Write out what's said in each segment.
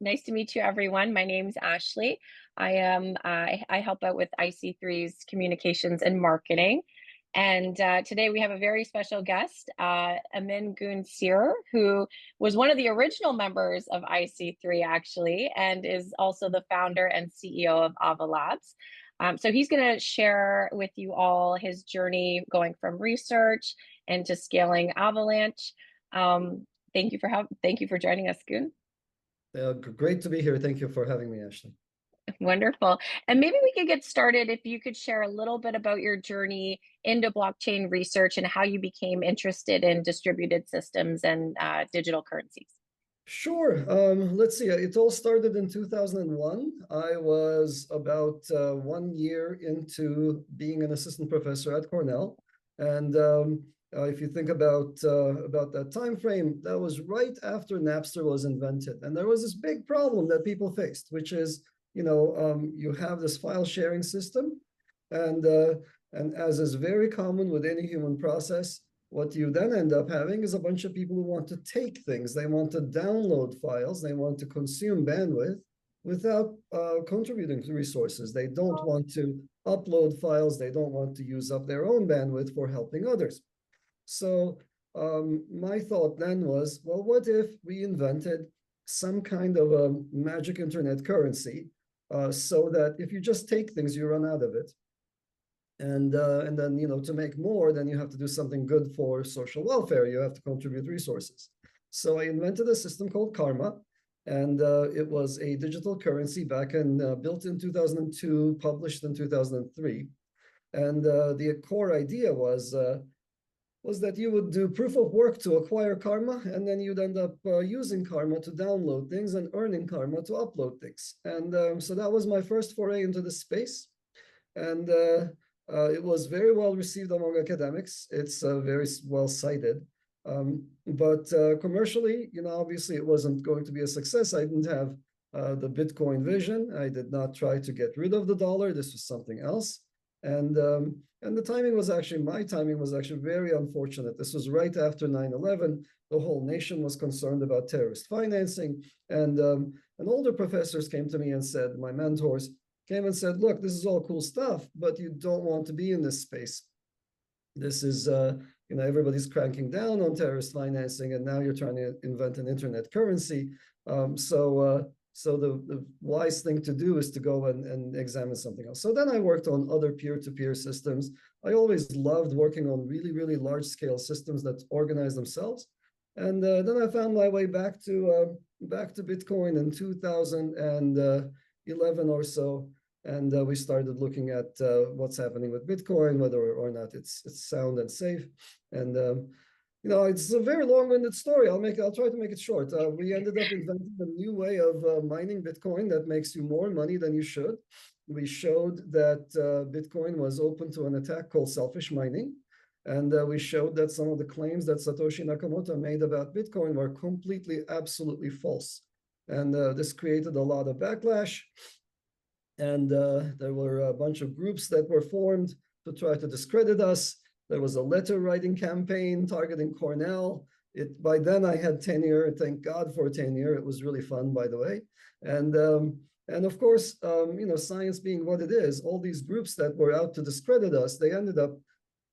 Nice to meet you, everyone. My name's Ashley. I help out with IC3's communications and marketing. And today we have a very special guest, Emin Gün Sirer, who was one of the original members of IC3 actually, and is also the founder and CEO of Ava Labs. So he's going to share with you all his journey going from research into scaling Avalanche. Thank you for joining us, Gün. Great to be here. Thank you for having me, Ashley. Wonderful. And maybe we could get started if you could share a little bit about your journey into blockchain research and how you became interested in distributed systems and digital currencies. Sure. Let's see. It all started in 2001. I was about 1 year into being an assistant professor at Cornell. And if you think about that time frame, that was right after Napster was invented. And there was this big problem that people faced, which is, you have this file sharing system. And as is very common with any human process, what you then end up having is a bunch of people who want to take things. They want to download files. They want to consume bandwidth without contributing to resources. They don't want to upload files. They don't want to use up their own bandwidth for helping others. So my thought then was, well, what if we invented some kind of a magic internet currency so that if you just take things, you run out of it. And then, to make more, then you have to do something good for social welfare. You have to contribute resources. So I invented a system called Karma, and it was a digital currency built in 2002, published in 2003. And the core idea was that you would do proof of work to acquire Karma, and then you'd end up using Karma to download things and earning Karma to upload things. And so that was my first foray into the space. And it was very well received among academics. It's very well cited. But commercially, obviously it wasn't going to be a success. I didn't have the Bitcoin vision. I did not try to get rid of the dollar. This was something else. And my timing was actually very unfortunate. This was right after 9/11. The whole nation was concerned about terrorist financing. And older professors came to me and said, my mentors, came and said, look, this is all cool stuff, but you don't want to be in this space. This is, everybody's cranking down on terrorist financing, and now you're trying to invent an internet currency. So the wise thing to do is to go and examine something else. So then I worked on other peer-to-peer systems. I always loved working on really, really large-scale systems that organize themselves. And then I found my way back to Bitcoin in 2011 or so, and we started looking at what's happening with Bitcoin, whether or not it's sound and safe. And it's a very long-winded story. I'll try to make it short. We ended up inventing a new way of mining Bitcoin that makes you more money than you should. We showed that Bitcoin was open to an attack called selfish mining. And we showed that some of the claims that Satoshi Nakamoto made about Bitcoin were completely, absolutely false. And this created a lot of backlash. And there were a bunch of groups that were formed to try to discredit us. There was a letter writing campaign targeting Cornell. By then I had tenure. Thank God for tenure. It was really fun, by the way. And of course, science being what it is, all these groups that were out to discredit us, they ended up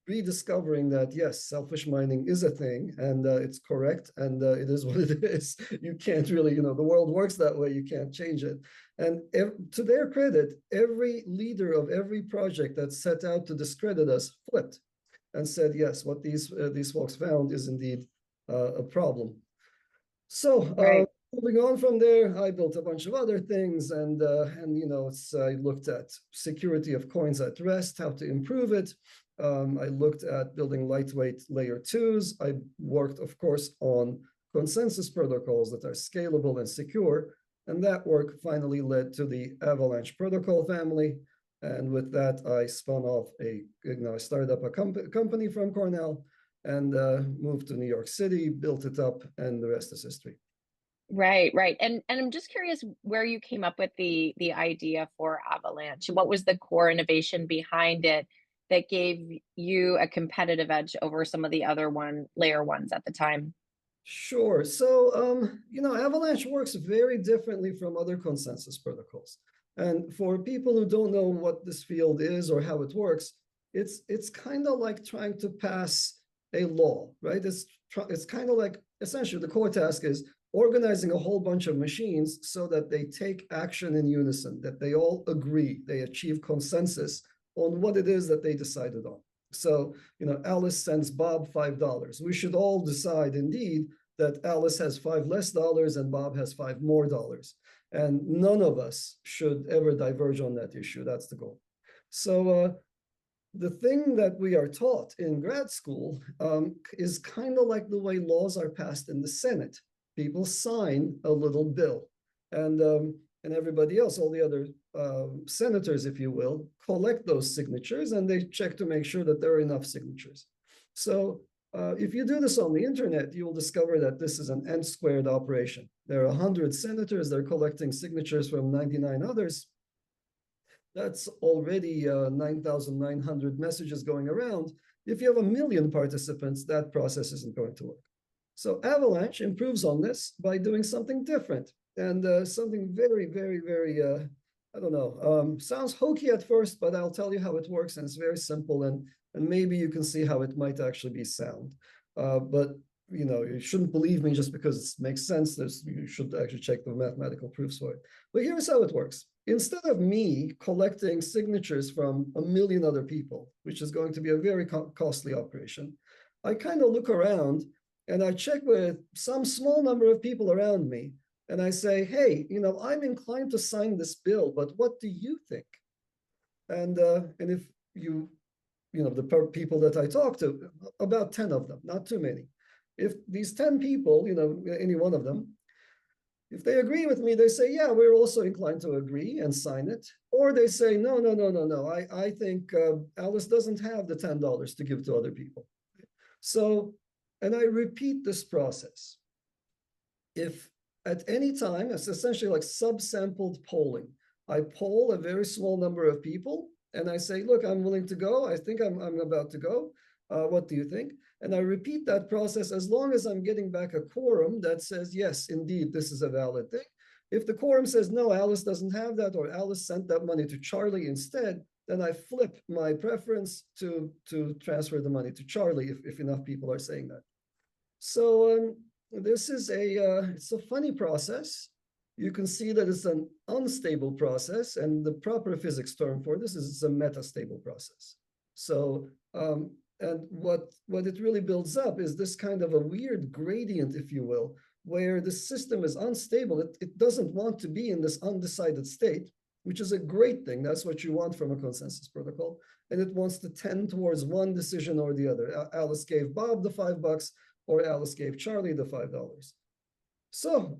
rediscovering that, yes, selfish mining is a thing, and it's correct, and it is what it is. You can't really, the world works that way. You can't change it. And to their credit, every leader of every project that set out to discredit us flipped and said, yes, what these folks found is indeed a problem. So moving on from there, I built a bunch of other things, and I looked at security of coins at rest, how to improve it. I looked at building lightweight layer 2s. I worked, of course, on consensus protocols that are scalable and secure. And that work finally led to the Avalanche protocol family. And with that, I spun off I started up a company from Cornell and moved to New York City, built it up, and the rest is history. Right. And I'm just curious where you came up with the idea for Avalanche. What was the core innovation behind it that gave you a competitive edge over some of the other layer ones at the time? Sure. So, Avalanche works very differently from other consensus protocols. And for people who don't know what this field is or how it works, it's kind of like trying to pass a law, right? It's kind of like essentially the core task is organizing a whole bunch of machines so that they take action in unison, that they all agree, they achieve consensus on what it is that they decided on. So, Alice sends Bob $5. We should all decide indeed that Alice has $5 less and Bob has $5 more. And none of us should ever diverge on that issue. That's the goal. So the thing that we are taught in grad school is kind of like the way laws are passed in the Senate. People sign a little bill, and everybody else, all the other senators, if you will, collect those signatures, and they check to make sure that there are enough signatures. So if you do this on the internet, you will discover that this is an n-squared operation. There are 100 senators, they're collecting signatures from 99 others. That's already 9,900 messages going around. If you have 1 million participants, that process isn't going to work. So Avalanche improves on this by doing something different and something very, very, very, I don't know, sounds hokey at first, but I'll tell you how it works, and it's very simple, and maybe you can see how it might actually be sound. But you shouldn't believe me just because it makes sense. You should actually check the mathematical proofs for it. But here's how it works. Instead of me collecting signatures from 1 million other people, which is going to be a very costly operation, I kind of look around and I check with some small number of people around me, and I say, hey, I'm inclined to sign this bill, but what do you think? And if the people that I talk to, about 10 of them, not too many. If these 10 people, any one of them, if they agree with me, they say, yeah, we're also inclined to agree and sign it. Or they say, no, no, no, no, no. I think Alice doesn't have the $10 to give to other people. So, and I repeat this process. If at any time, it's essentially like subsampled polling. I poll a very small number of people, and I say, look, I'm willing to go. I think I'm about to go. What do you think? And I repeat that process as long as I'm getting back a quorum that says, yes, indeed, this is a valid thing. If the quorum says, no, Alice doesn't have that, or Alice sent that money to Charlie instead, then I flip my preference to transfer the money to Charlie if enough people are saying that. So this is it's a funny process. You can see that it's an unstable process, and the proper physics term for this is it's a metastable process. So, and what it really builds up is this kind of a weird gradient, if you will, where the system is unstable. It doesn't want to be in this undecided state, which is a great thing. That's what you want from a consensus protocol. And it wants to tend towards one decision or the other. Alice gave Bob the $5, or Alice gave Charlie the $5. So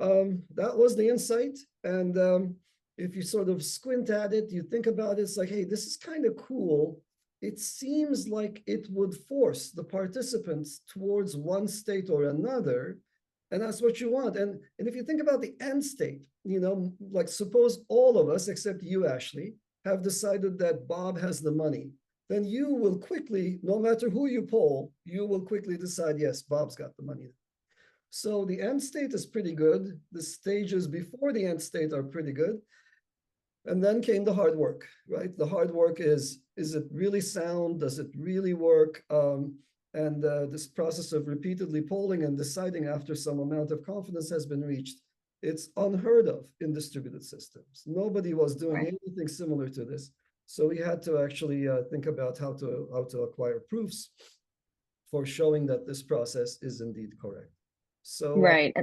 that was the insight. And if you sort of squint at it, you think about it, it's like, hey, this is kind of cool. It seems like it would force the participants towards one state or another. And that's what you want. And if you think about the end state, like suppose all of us, except you, Ashley, have decided that Bob has the money. Then you will quickly, no matter who you poll, you will quickly decide, yes, Bob's got the money. So the end state is pretty good. The stages before the end state are pretty good. And then came the hard work, right? The hard work is it really sound? Does it really work? And this process of repeatedly polling and deciding after some amount of confidence has been reached. It's unheard of in distributed systems. Nobody was doing anything similar to this. So we had to actually think about how to acquire proofs for showing that this process is indeed correct. So Right.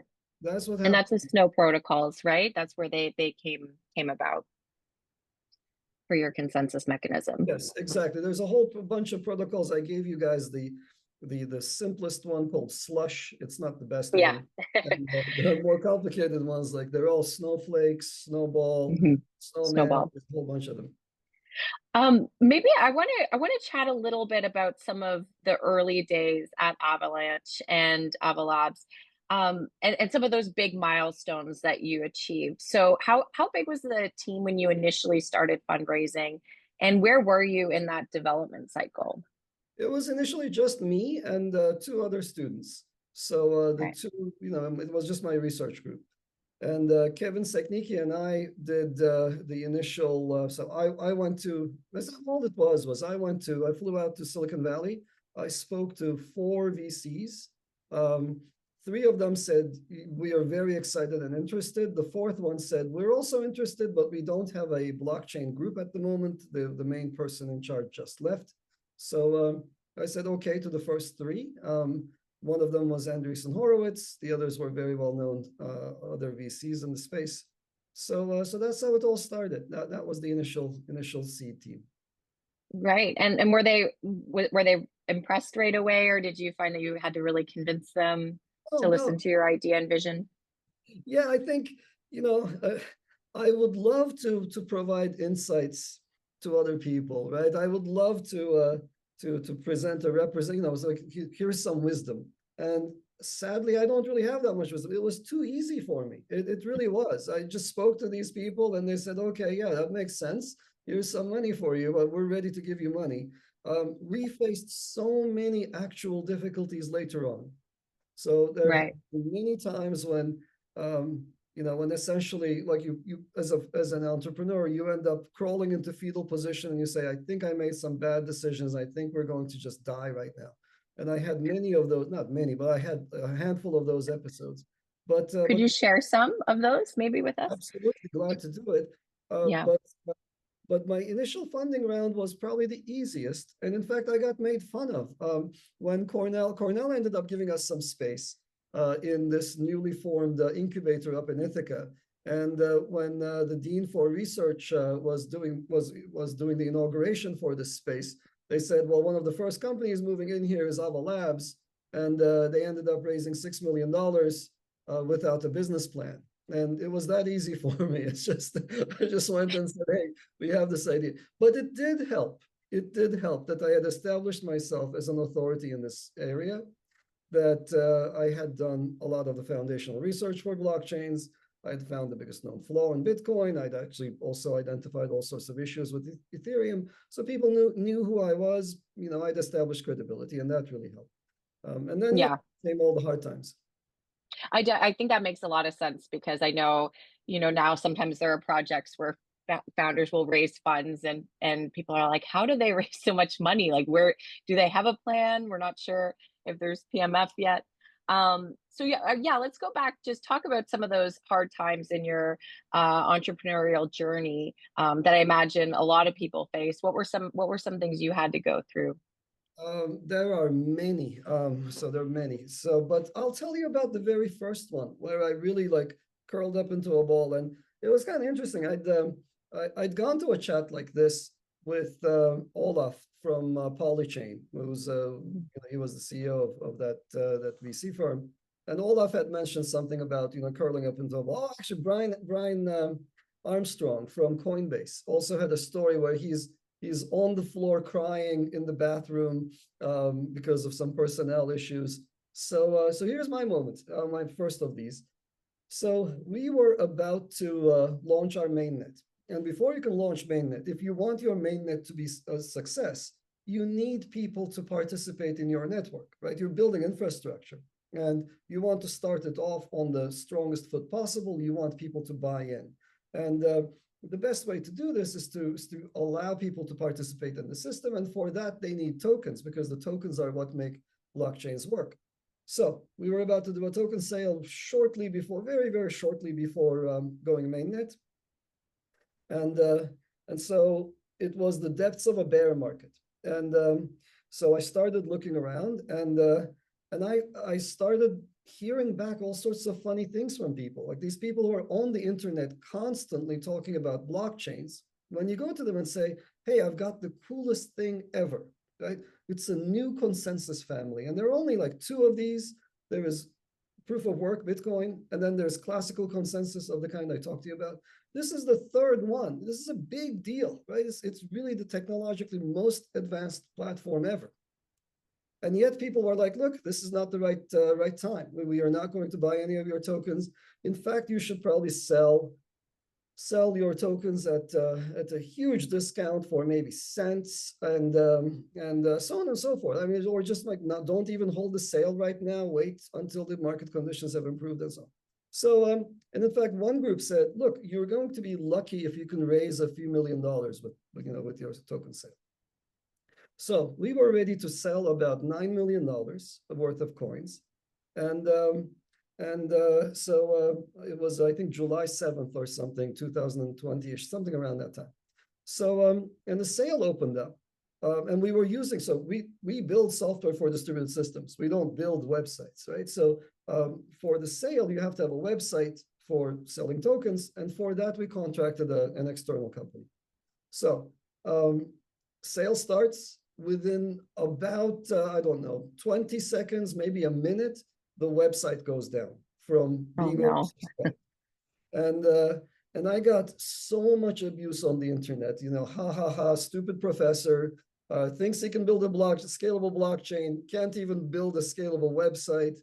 that's what happened. And that's the snow protocols, right? That's where they came about for your consensus mechanism. Yes, exactly. There's a whole bunch of protocols. I gave you guys the simplest one called slush. It's not the best one. And the more complicated ones, like they're all snowflakes, snowball, snowman, Snowball. there's a whole bunch of them. Maybe I want to chat a little bit about some of the early days at Avalanche and Ava Labs, and some of those big milestones that you achieved. So how big was the team when you initially started fundraising, and where were you in that development cycle? It was initially just me and 2 other students. So the Right. two, it was just my research group. And Kevin Sekniki and I did the initial. So I went to. That's all it was. I flew out to Silicon Valley. I spoke to 4 VCs. Um, Three of them said we are very excited and interested. The fourth one said we're also interested, but we don't have a blockchain group at the moment. The main person in charge just left. So I said okay to the first three. One of them was Andreessen Horowitz. The others were very well-known other VCs in the space. So that's how it all started. That was the initial seed team. Right. And were they impressed right away, or did you find that you had to really convince them Oh to no, listen to your idea and vision? yeah, I think you know I would love to provide insights to other people, right? I would love to present a represent. It's like here's some wisdom, and sadly, I don't really have that much wisdom. It was too easy for me. It really was. I just spoke to these people, and they said, "Okay, yeah, that makes sense. Here's some money for you, but we're ready to give you money." We faced so many actual difficulties later on. So there have Right. been many times when, when essentially, like you as an entrepreneur, you end up crawling into fetal position and you say, "I think I made some bad decisions. I think we're going to just die right now." And I had many of those, not many, but I had a handful of those episodes. Could But you share some of those maybe with us? absolutely glad to do it. Uh, Yeah. but but my initial funding round was probably the easiest, and in fact, I got made fun of when Cornell ended up giving us some space in this newly formed incubator up in Ithaca. And when the dean for research was doing the inauguration for this space, they said, "Well, one of the first companies moving in here is Ava Labs," and they ended up raising $6 million without a business plan. And it was that easy for me. It's just I just went and said, "Hey, we have this idea." But it did help. It did help that I had established myself as an authority in this area, that I had done a lot of the foundational research for blockchains. I'd found the biggest known flaw in Bitcoin. I'd actually also identified all sorts of issues with Ethereum. So people knew who I was. I'd established credibility, and that really helped. And then, Yeah. came all the hard times. I think that makes a lot of sense because I know, now sometimes there are projects where founders will raise funds and people are like, how do they raise so much money? Like, where do they have a plan? We're not sure if there's PMF yet. So yeah, let's go back. Just talk about some of those hard times in your entrepreneurial journey that I imagine a lot of people face. What were some things you had to go through? There are many. So there are many. But I'll tell you about the very first one where I really like curled up into a ball, and it was kind of interesting. I'd gone to a chat like this with Olaf from Polychain, who was he was the CEO of that VC firm, and Olaf had mentioned something about curling up into a ball. Oh, actually, Brian Armstrong from Coinbase also had a story where he's on the floor crying in the bathroom because of some personnel issues. So here's my moment, my first of these. So we were about to launch our mainnet. And before you can launch mainnet, if you want your mainnet to be a success, you need people to participate in your network, right? You're building infrastructure and you want to start it off on the strongest foot possible. You want people to buy in. And the best way to do this is to allow people to participate in the system. And for that, they need tokens because the tokens are what make blockchains work. So we were about to do a token sale shortly before, very, very shortly before going mainnet. And so it was the depths of a bear market. And so I started looking around and I started hearing back all sorts of funny things from people. Like these people who are on the internet constantly talking about blockchains. When you go to them and say, "Hey, I've got the coolest thing ever," right? It's a new consensus family. And there are only like two of these. There is proof of work, Bitcoin, and then there's classical consensus of the kind I talked to you about. This is the third one. This is a big deal, right? It's really the technologically most advanced platform ever. And yet people were like, "Look, this is not the right time. We are not going to buy any of your tokens. In fact, you should probably sell sell your tokens at a huge discount for maybe cents, and so on and so forth. I mean, or just like not, don't even hold the sale right now. Wait until the market conditions have improved and so on. So, and in fact, one group said, "Look, you're going to be lucky if you can raise a few $1 million with your token sale." So we were ready to sell about $9 million worth of coins, and so it was, I think, July 7th or something, 2020-ish, something around that time. So and the sale opened up, and we were using, so we build software for distributed systems. We don't build websites, right? So for the sale, you have to have a website for selling tokens, and for that we contracted an external company. So sale starts. Within about, I don't know, 20 seconds, maybe a minute, the website goes down from being oversubscribed. And I got so much abuse on the internet, ha ha ha, stupid professor, thinks he can build a scalable blockchain, can't even build a scalable website.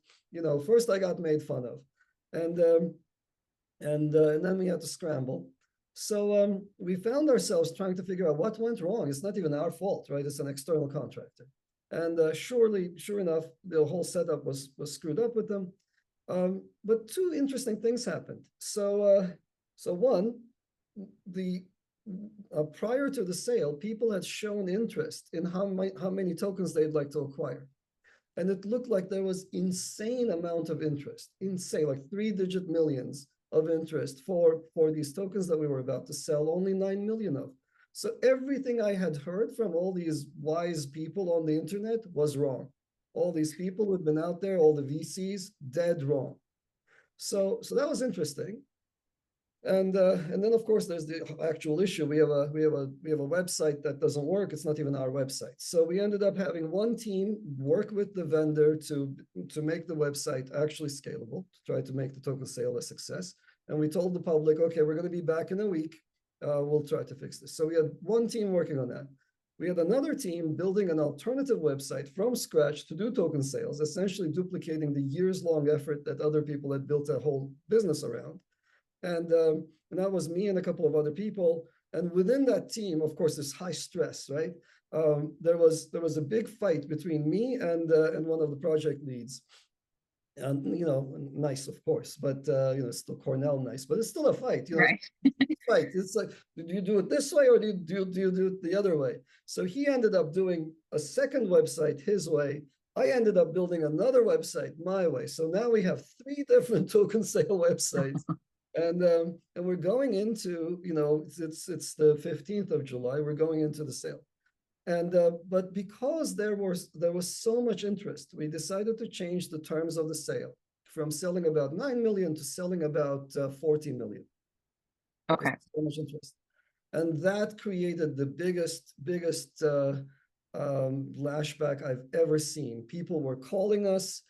First I got made fun of. And then we had to scramble. So we found ourselves trying to figure out what went wrong. It's not even our fault, right? It's an external contractor. And sure enough, the whole setup was screwed up with them. But two interesting things happened. So one, prior to the sale, people had shown interest in how many tokens they'd like to acquire. And it looked like there was insane amount of interest, insane, like 3-digit millions of interest for these tokens that we were about to sell, only 9 million of. So everything I had heard from all these wise people on the internet was wrong. All these people who had been out there, all the VCs, dead wrong. So that was interesting. And then of course there's the actual issue. We have a website that doesn't work. It's not even our website. So we ended up having one team work with the vendor to make the website actually scalable, to try to make the token sale a success. And we told the public, okay, we're going to be back in a week. We'll try to fix this. So we had one team working on that. We had another team building an alternative website from scratch to do token sales, essentially duplicating the years-long effort that other people had built a whole business around. And that was me and a couple of other people. And within that team, of course, there's high stress, right? There was a big fight between me and one of the project leads. And nice, of course, but it's still Cornell nice, but it's still a fight. Right. Fight. It's like, do you do it this way or do you do it the other way? So he ended up doing a second website his way. I ended up building another website my way. So now we have 3 different token sale websites. And we're going into, it's the 15th of July, we're going into the sale. And but because there was so much interest, we decided to change the terms of the sale from selling about 9 million to selling about 40 million. Okay. So much interest. And that created the biggest lashback I've ever seen. People were calling us.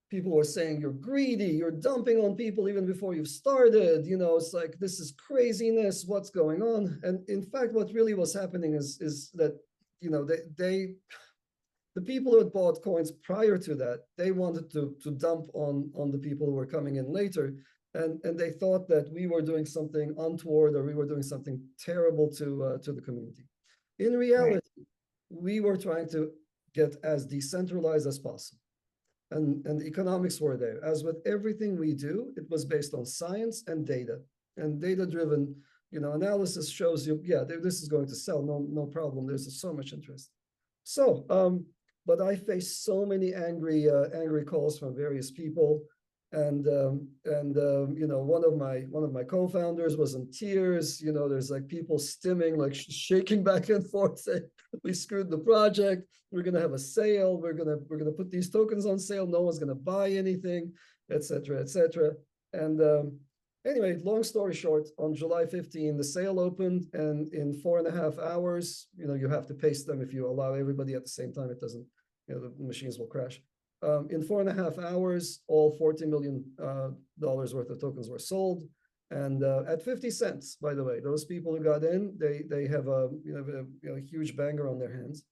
People were saying, you're greedy, you're dumping on people even before you've started. It's like, this is craziness, what's going on? And in fact, what really was happening is that, the people who had bought coins prior to that, they wanted to dump on the people who were coming in later. And they thought that we were doing something untoward or we were doing something terrible to the community. In reality, we were trying to get as decentralized as possible. And the economics were there. As with everything we do, it was based on science and data. And data-driven, analysis shows you, yeah, this is going to sell, no problem. There's so much interest. So, but I faced so many angry calls from various people. And one of my co-founders was in tears. There's like people stimming, like shaking back and forth, saying, we screwed the project. We're gonna have a sale. We're gonna put these tokens on sale. No one's gonna buy anything, etc., etc. And anyway, long story short, on July 15, the sale opened, and in 4.5 hours, you have to paste them. If you allow everybody at the same time, it doesn't, the machines will crash. In 4.5 hours, all $40 million worth of tokens were sold, and at 50 cents. By the way, those people who got in, they have a huge banger on their hands,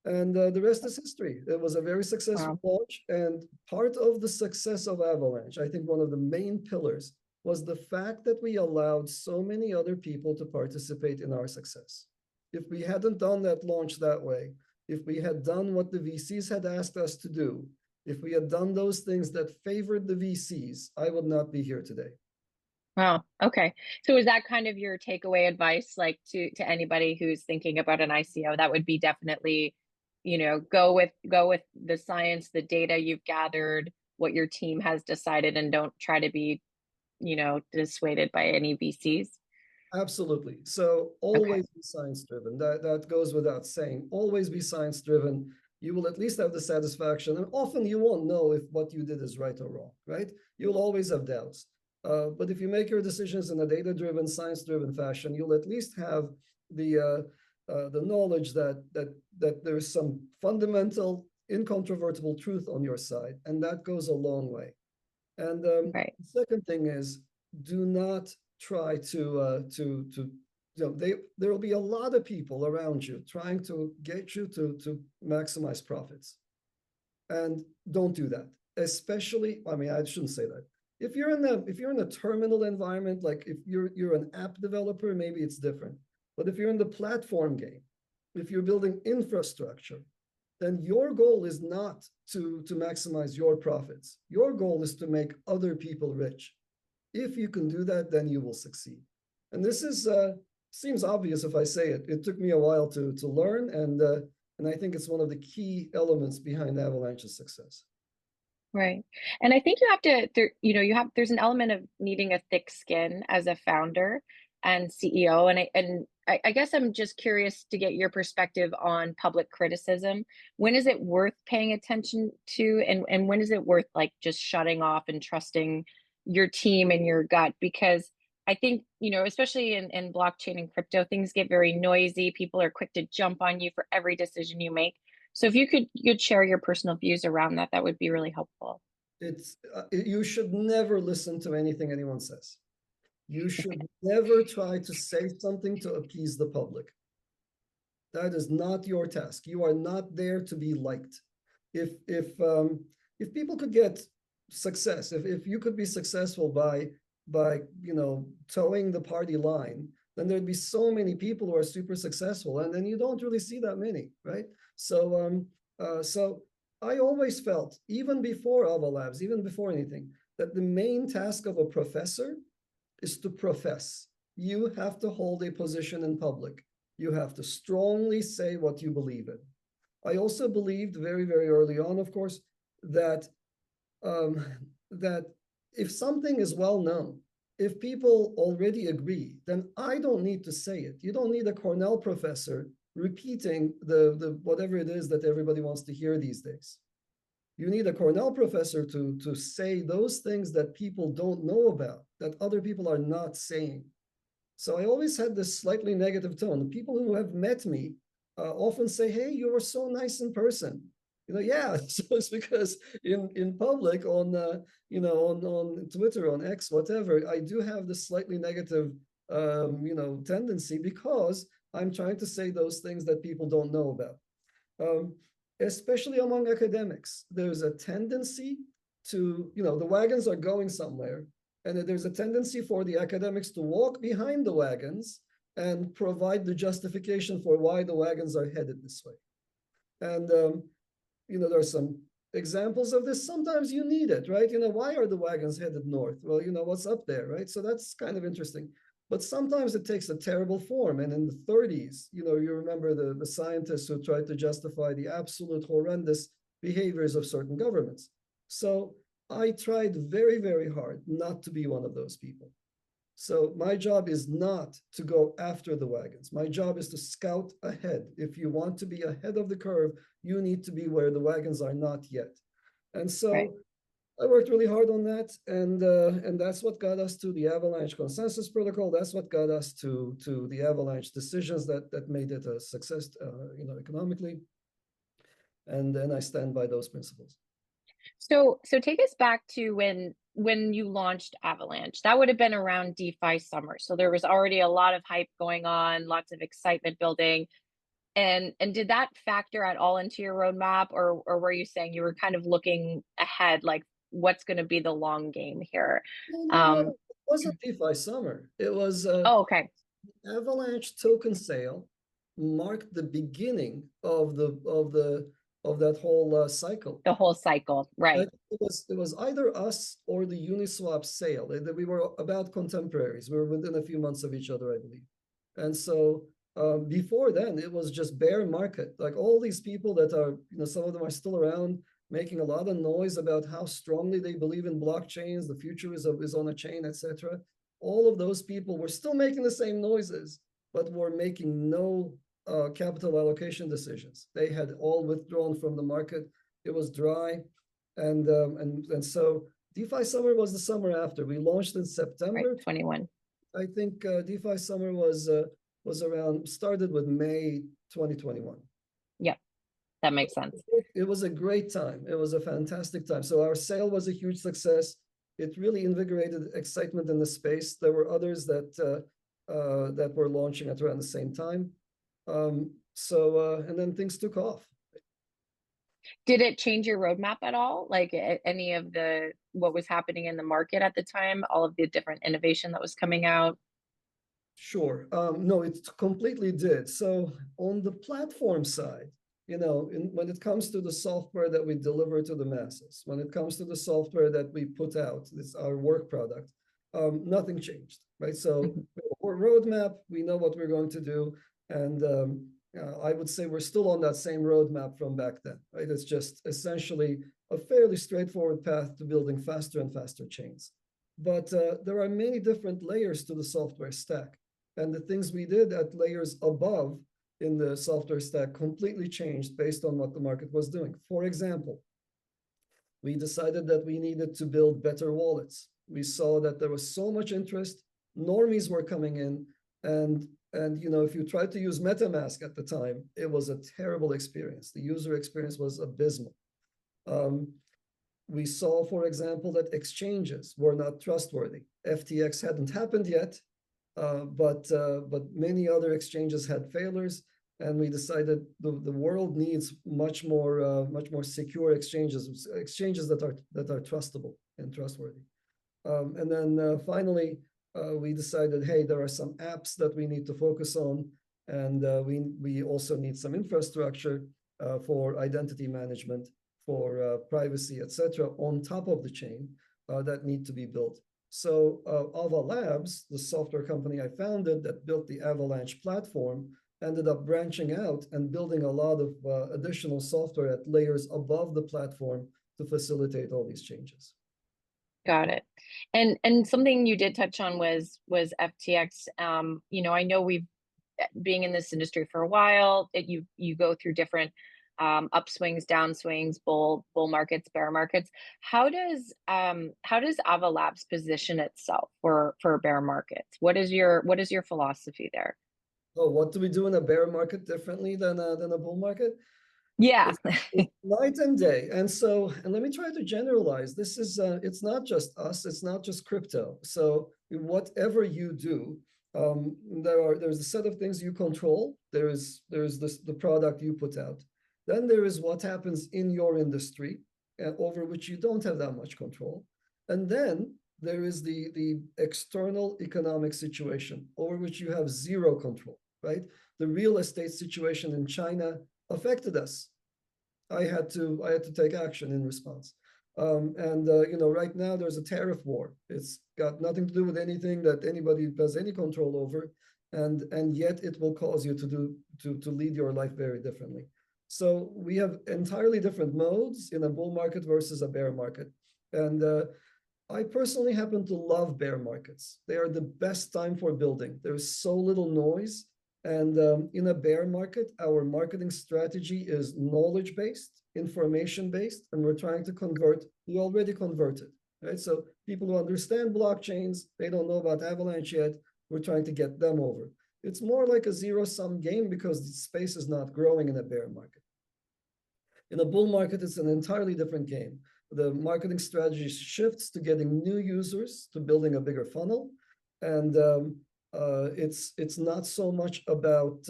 and the rest is history. It was a very successful launch, and part of the success of Avalanche, I think one of the main pillars was the fact that we allowed so many other people to participate in our success. If we hadn't done that launch that way, if we had done what the VCs had asked us to do, if we had done those things that favored the VCs, I would not be here today. Wow. Okay. So is that kind of your takeaway advice, like to anybody who's thinking about an ICO? That would be definitely, go with the science, the data you've gathered, what your team has decided, and don't try to be, dissuaded by any VCs. Absolutely. So Okay. always be science driven. That goes without saying. Always be science driven. You will at least have the satisfaction. And often you won't know if what you did is right or wrong, right? You'll always have doubts. But if you make your decisions in a data driven, science driven fashion, you'll at least have the knowledge that there's some fundamental, incontrovertible truth on your side, and that goes a long way. And Right. the second thing is, do not try there will be a lot of people around you trying to get you to maximize profits, and don't do that. Especially, I mean, I shouldn't say that. If you're in a terminal environment, like if you're an app developer, maybe it's different. But if you're in the platform game, if you're building infrastructure, then your goal is not to maximize your profits. Your goal is to make other people rich. If you can do that, then you will succeed. And this is seems obvious if I say it. It took me a while to learn, and I think it's one of the key elements behind Avalanche's success. Right. And I think you have to there's an element of needing a thick skin as a founder and CEO. And I guess I'm just curious to get your perspective on public criticism. When is it worth paying attention to, and when is it worth like just shutting off and trusting your team and your gut? Because I think, especially in blockchain and crypto, things get very noisy. People are quick to jump on you for every decision you make. So if you'd share your personal views around that, that would be really helpful. You should never listen to anything anyone says. You should never try to say something to appease the public. That is not your task. You are not there to be liked. If people could get success, if you could be successful by towing the party line, then there'd be so many people who are super successful, and then you don't really see that many, right? So I always felt, even before Ava Labs, even before anything, that the main task of a professor is to profess. You have to hold a position in public. You have to strongly say what you believe in. I also believed very, very early on, of course, that um, that if something is well known, if people already agree, then I don't need to say it. You don't need a Cornell professor repeating the whatever it is that everybody wants to hear these days. You need a Cornell professor to say those things that people don't know about, that other people are not saying. So I always had this slightly negative tone. The people who have met me often say, "Hey, you were so nice in person." Yeah. So it's because in public, on Twitter, on X, whatever, I do have this slightly negative tendency, because I'm trying to say those things that people don't know about. Um, Especially among academics, there's a tendency the wagons are going somewhere, and there's a tendency for the academics to walk behind the wagons and provide the justification for why the wagons are headed this way. And there are some examples of this. Sometimes you need it, right? Why are the wagons headed north? Well, what's up there, right? So that's kind of interesting. But sometimes it takes a terrible form. And in the 30s, you remember the scientists who tried to justify the absolute horrendous behaviors of certain governments. So I tried very, very hard not to be one of those people. So my job is not to go after the wagons. My job is to scout ahead. If you want to be ahead of the curve, you need to be where the wagons are not yet. And Right. so I worked really hard on that, and that's what got us to the Avalanche consensus protocol. That's what got us to the Avalanche decisions that made it a success, economically. And then I stand by those principles. So take us back to when you launched Avalanche. That would have been around DeFi Summer. So there was already a lot of hype going on, lots of excitement building. And did that factor at all into your roadmap, or were you saying you were kind of looking ahead, like what's going to be the long game here? No, no, Um, no. wasn't DeFi Summer. It was Oh, okay. Avalanche token sale marked the beginning of that whole cycle. The whole cycle, right? It was either us or the Uniswap sale. We were about contemporaries. We were within a few months of each other, I believe. And so before then, it was just bear market. Like all these people that are, some of them are still around, making a lot of noise about how strongly they believe in blockchains, the future is on a chain, etc. All of those people were still making the same noises, but were making no capital allocation decisions. They had all withdrawn from the market. It was dry, and so DeFi Summer was the summer after. We launched in Right, September. 21. I think DeFi Summer started with May 2021. Yep, that makes sense. It was a great time. It was a fantastic time. So our sale was a huge success. It really invigorated excitement in the space. There were others that were launching at around the same time. And then things took off. Did it change your roadmap at all? Like any of what was happening in the market at the time, all of the different innovation that was coming out? Sure. No, it completely did. So on the platform side, when it comes to the software that we deliver to the masses, when it comes to the software that we put out, it's our work product, nothing changed, right? So our roadmap, we know what we're going to do. And I would say we're still on that same roadmap from back then, right? It's just essentially a fairly straightforward path to building faster and faster chains. But there are many different layers to the software stack. And the things we did at layers above in the software stack completely changed based on what the market was doing. For example, we decided that we needed to build better wallets. We saw that there was so much interest, normies were coming in, and if you tried to use MetaMask at the time, it was a terrible experience. The user experience was abysmal. We saw, for example, that exchanges were not trustworthy. FTX hadn't happened yet, but many other exchanges had failures, and we decided the world needs much more secure exchanges that are trustable and trustworthy. And then finally, we decided, hey, there are some apps that we need to focus on, and we also need some infrastructure for identity management, for privacy, etc., on top of the chain that need to be built. So Ava Labs, the software company I founded that built the Avalanche platform, ended up branching out and building a lot of additional software at layers above the platform to facilitate all these changes. Got it. And something you did touch on was FTX. I know we've being in this industry for a while, you go through different upswings, downswings, bull markets, bear markets. How does Ava Labs position itself for bear markets? What is your philosophy there? Oh, what do we do in a bear market differently than a bull market? Yeah. It's night and day. And let me try to generalize. This is it's not just us, it's not just crypto. So whatever you do, there's a set of things you control. There's the product you put out. Then there is what happens in your industry, over which you don't have that much control. And then there is the external economic situation over which you have zero control, right? The real estate situation in China affected us. I had to take action in response. Right now there's a tariff war. It's got nothing to do with anything that anybody has any control over, and yet it will cause you to lead your life very differently. So we have entirely different modes in a bull market versus a bear market. And I personally happen to love bear markets. They are the best time for building. There's so little noise. And in a bear market, our marketing strategy is knowledge-based, information-based, and we're trying to convert the already converted, right? So people who understand blockchains, they don't know about Avalanche yet, we're trying to get them over. It's more like a zero-sum game because the space is not growing in a bear market. In a bull market, it's an entirely different game. The marketing strategy shifts to getting new users, to building a bigger funnel, and it's not so much about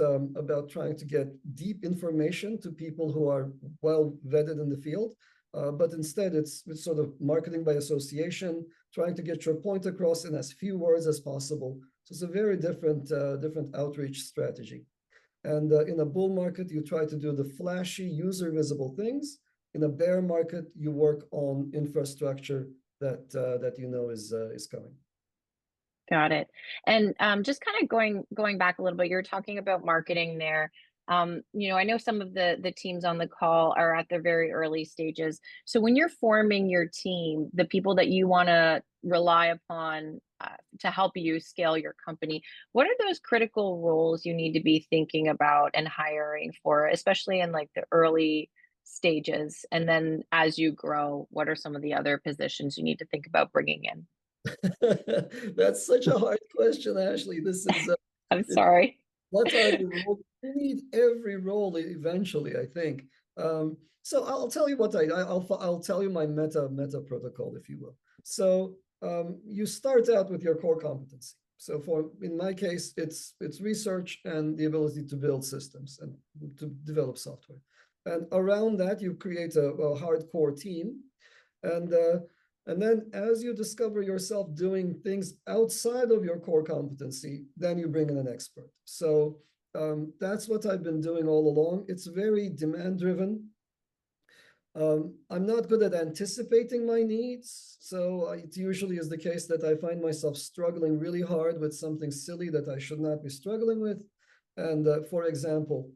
trying to get deep information to people who are well vetted in the field, but instead it's sort of marketing by association, trying to get your point across in as few words as possible. So it's a very different outreach strategy. And in a bull market, you try to do the flashy, user visible things. In a bear market, you work on infrastructure that you know is coming. Got it. And just kind of going back a little bit, you're talking about marketing there. I know some of the teams on the call are at their very early stages. So when you're forming your team, the people that you want to rely upon to help you scale your company, what are those critical roles you need to be thinking about and hiring for, especially in like the early stages? And then as you grow, what are some of the other positions you need to think about bringing in? That's such a hard question, Ashley. This is I'm it, sorry. what are the roles? You need every role eventually, I think. So I'll tell you what I'll tell you my meta protocol, if you will. So you start out with your core competency. So in my case, it's research and the ability to build systems and to develop software. And around that, you create a hardcore team. And and then as you discover yourself doing things outside of your core competency, then you bring in an expert. So that's what I've been doing all along. It's very demand driven. I'm not good at anticipating my needs. So it usually is the case that I find myself struggling really hard with something silly that I should not be struggling with. And for example,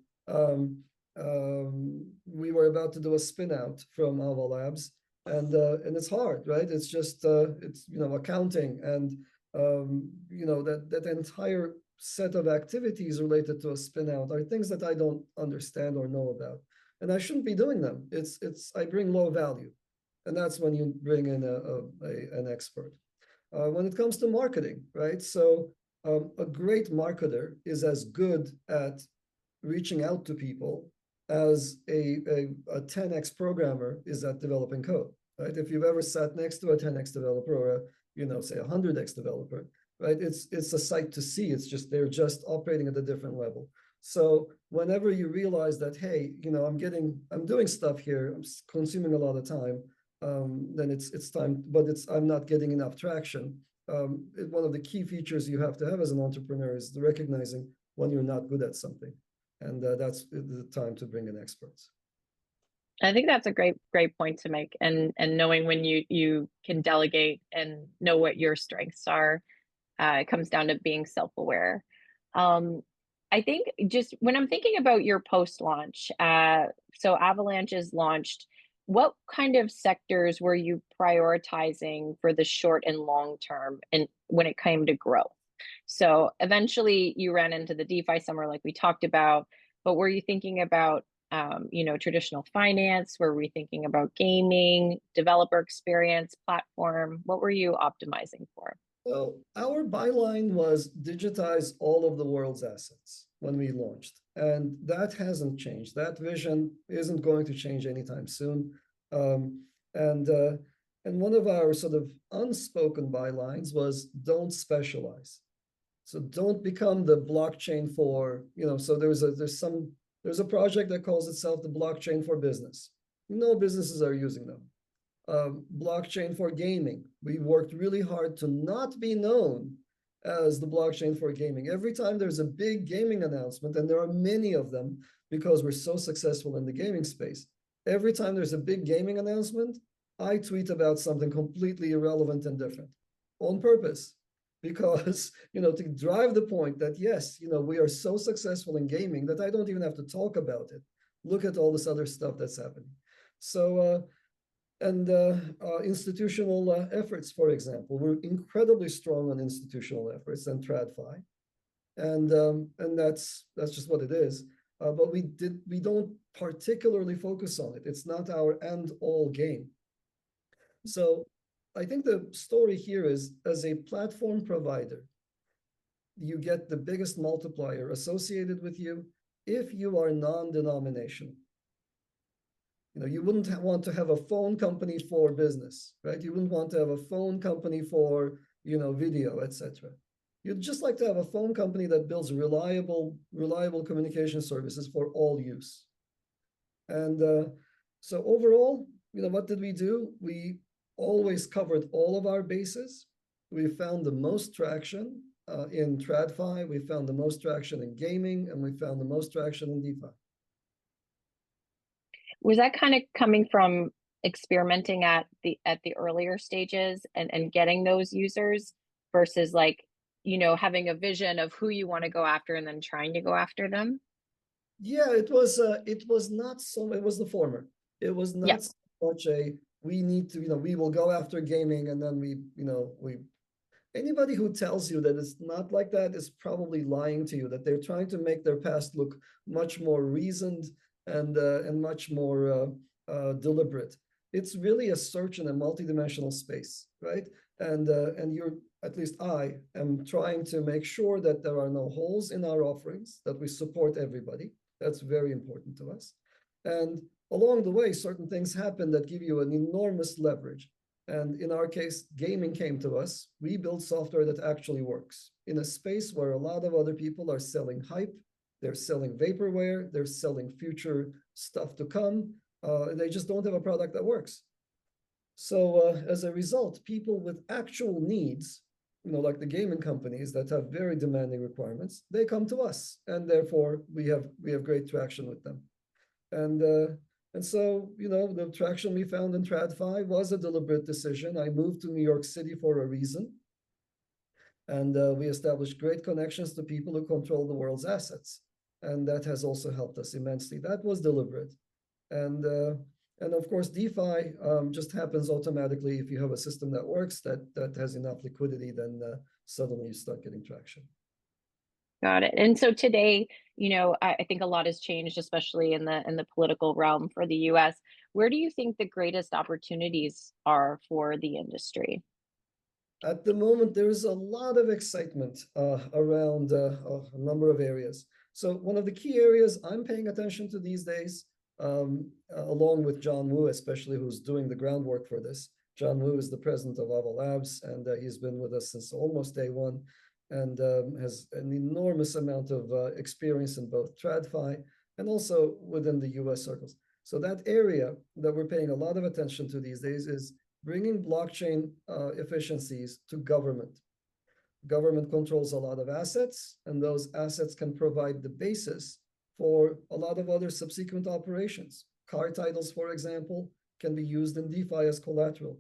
we were about to do a spin out from Ava Labs, and it's hard, right? It's just it's accounting and that entire set of activities related to a spin out are things that I don't understand or know about, and I shouldn't be doing them. I bring low value, and that's when you bring in an expert. When it comes to marketing, right? So a great marketer is as good at reaching out to people as a 10x programmer is at developing code, right? If you've ever sat next to a 10x developer or say a 100x developer, right? It's a sight to see. It's just they're just operating at a different level. So whenever you realize that, hey, I'm doing stuff here, I'm consuming a lot of time, then it's time, but I'm not getting enough traction. One of the key features you have to have as an entrepreneur is the recognizing when you're not good at something. And that's the time to bring in experts. I think that's a great point to make, and knowing when you can delegate and know what your strengths are. It comes down to being self-aware. Um, I think just when I'm thinking about your post-launch, so Avalanche is launched. What kind of sectors were you prioritizing for the short and long term, and when it came to growth? So eventually, you ran into the DeFi Summer, like we talked about. But were you thinking about traditional finance? Were we thinking about gaming, developer experience, platform? What were you optimizing for? Well, our byline was digitize all of the world's assets when we launched. And that hasn't changed. That vision isn't going to change anytime soon. Um, and and one of our sort of unspoken bylines was don't specialize. So don't become the blockchain for, so there's a project that calls itself the blockchain for business. No businesses are using them. Blockchain for gaming. We worked really hard to not be known as the blockchain for gaming. Every time there's a big gaming announcement, and there are many of them because we're so successful in the gaming space, every time there's a big gaming announcement, I tweet about something completely irrelevant and different on purpose because, to drive the point that, yes, we are so successful in gaming that I don't even have to talk about it. Look at all this other stuff that's happening. So, and institutional efforts, for example, we're incredibly strong on institutional efforts and TradFi, and that's just what it is. But we don't particularly focus on it. It's not our end all game. So I think the story here is, as a platform provider, you get the biggest multiplier associated with you if you are non-denominational. You wouldn't want to have a phone company for business, right? You wouldn't want to have a phone company for, video, etc. You'd just like to have a phone company that builds reliable communication services for all use. And so overall, what did we do? We always covered all of our bases. We found the most traction in TradFi, we found the most traction in gaming, and we found the most traction in DeFi. Was that kind of coming from experimenting at the earlier stages and getting those users versus like, having a vision of who you want to go after and then trying to go after them? Yeah, it was not so, it was the former. It was Yeah. not so much a we need to, we will go after gaming and then we anybody who tells you that it's not like that is probably lying to you, that they're trying to make their past look much more reasoned and much more deliberate. It's really a search in a multidimensional space, right? And you're, at least I am trying to make sure that there are no holes in our offerings, that we support everybody. That's very important to us. And along the way, certain things happen that give you an enormous leverage. And in our case, gaming came to us. We build software that actually works in a space where a lot of other people are selling hype, they're selling vaporware, they're selling future stuff to come. They just don't have a product that works. So as a result, people with actual needs, like the gaming companies that have very demanding requirements, they come to us, and therefore we have great traction with them. And so, the traction we found in TradFi was a deliberate decision. I moved to New York City for a reason. And we established great connections to people who control the world's assets. And that has also helped us immensely. That was deliberate. And of course, DeFi just happens automatically. If you have a system that works, that has enough liquidity, then suddenly you start getting traction. Got it. And so today, I think a lot has changed, especially in the political realm for the US. Where do you think the greatest opportunities are for the industry? At the moment, there is a lot of excitement around a number of areas. So one of the key areas I'm paying attention to these days, along with John Wu, especially, who's doing the groundwork for this. John Wu is the president of Ava Labs, and he's been with us since almost day one, and has an enormous amount of experience in both TradFi and also within the US circles. So that area that we're paying a lot of attention to these days is bringing blockchain efficiencies to government. Government controls a lot of assets, and those assets can provide the basis for a lot of other subsequent operations. Car titles, for example, can be used in DeFi as collateral.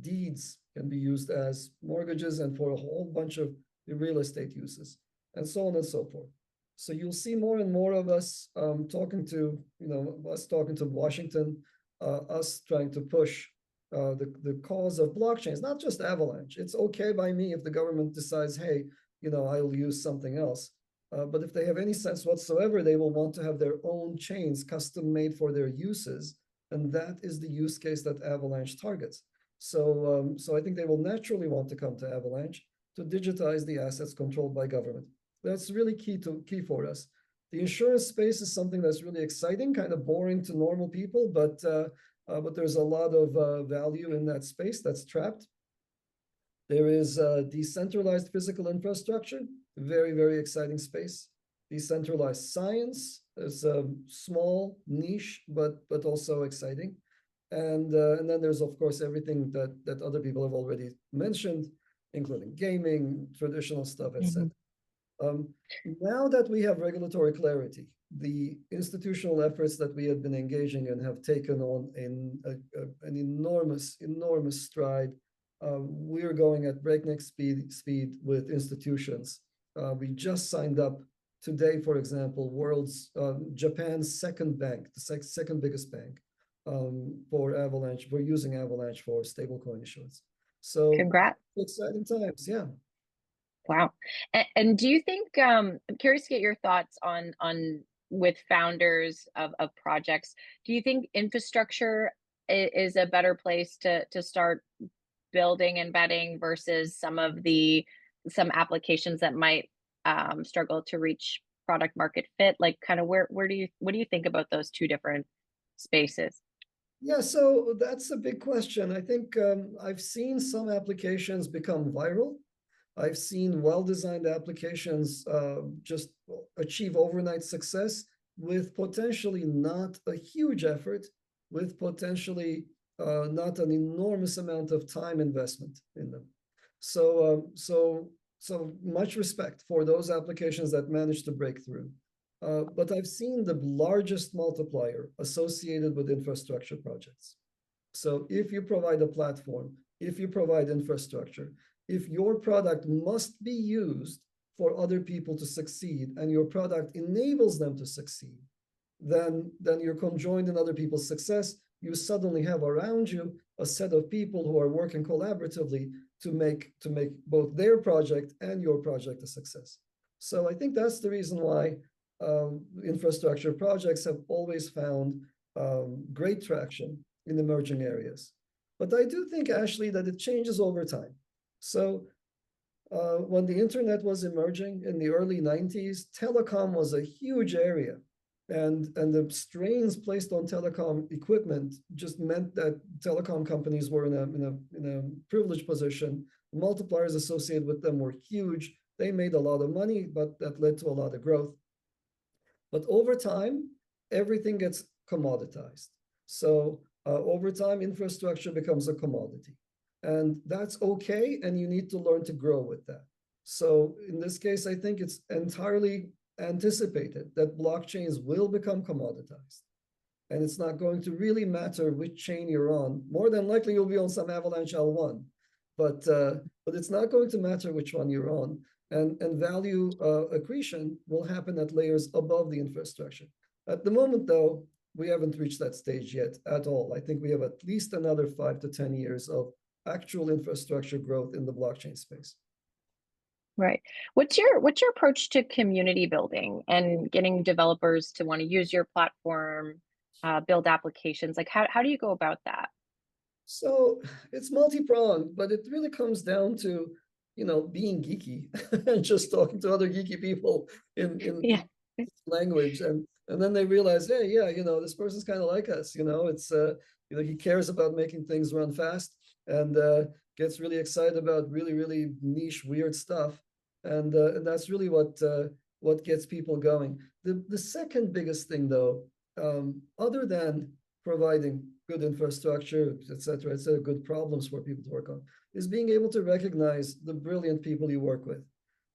Deeds can be used as mortgages and for a whole bunch of real estate uses, and so on and so forth. So you'll see more and more of us talking to Washington, us trying to push the cause of blockchains, not just Avalanche. It's okay by me if the government decides, hey, I'll use something else. But if they have any sense whatsoever, they will want to have their own chains custom made for their uses. And that is the use case that Avalanche targets. So I think they will naturally want to come to Avalanche to digitize the assets controlled by government. That's really key for us. The insurance space is something that's really exciting, kind of boring to normal people, but there's a lot of value in that space that's trapped. There is decentralized physical infrastructure, very, very exciting space. Decentralized science is a small niche, but also exciting. And then there's, of course, everything that other people have already mentioned, including gaming, traditional stuff, etc. Now that we have regulatory clarity, the institutional efforts that we have been engaging in have taken on an enormous stride. We're going at breakneck speed with institutions. We just signed up today, for example, Japan's second bank, the second biggest bank for Avalanche. We're using Avalanche for stablecoin issuance. So Congrats. exciting times, yeah. Wow. And do you think, I'm curious to get your thoughts on with founders of projects, do you think infrastructure is a better place to start building and betting versus some applications that might struggle to reach product market fit? Like kind of what do you think about those two different spaces? Yeah, so that's a big question. I think I've seen some applications become viral. I've seen well-designed applications just achieve overnight success with potentially not a huge effort, with potentially not an enormous amount of time investment in them. So much respect for those applications that managed to break through. But I've seen the largest multiplier associated with infrastructure projects. So if you provide a platform, if you provide infrastructure, if your product must be used for other people to succeed and your product enables them to succeed, then you're conjoined in other people's success. You suddenly have around you a set of people who are working collaboratively to make both their project and your project a success. So I think that's the reason why infrastructure projects have always found great traction in emerging areas. But I do think, Ashley, that it changes over time. So when the internet was emerging in the early 90s, telecom was a huge area. And the strains placed on telecom equipment just meant that telecom companies were in a privileged position. The multipliers associated with them were huge. They made a lot of money, but that led to a lot of growth. But over time, everything gets commoditized. So over time, infrastructure becomes a commodity. And that's okay, and you need to learn to grow with that. So in this case, I think it's entirely anticipated that blockchains will become commoditized. And it's not going to really matter which chain you're on. More than likely, you'll be on some Avalanche L1. But it's not going to matter which one you're on. And value accretion will happen at layers above the infrastructure. At the moment, though, we haven't reached that stage yet at all. I think we have at least another 5 to 10 years of actual infrastructure growth in the blockchain space. Right. What's your approach to community building and getting developers to want to use your platform, build applications? Like how do you go about that? So it's multi-pronged, but it really comes down to, being geeky and just talking to other geeky people in Yeah. language. And then they realize, hey, yeah, this person's kind of like us, it's, he cares about making things run fast and gets really excited about really, really niche, weird stuff. And that's really what gets people going. The second biggest thing, though, other than providing good infrastructure, et cetera, good problems for people to work on, is being able to recognize the brilliant people you work with.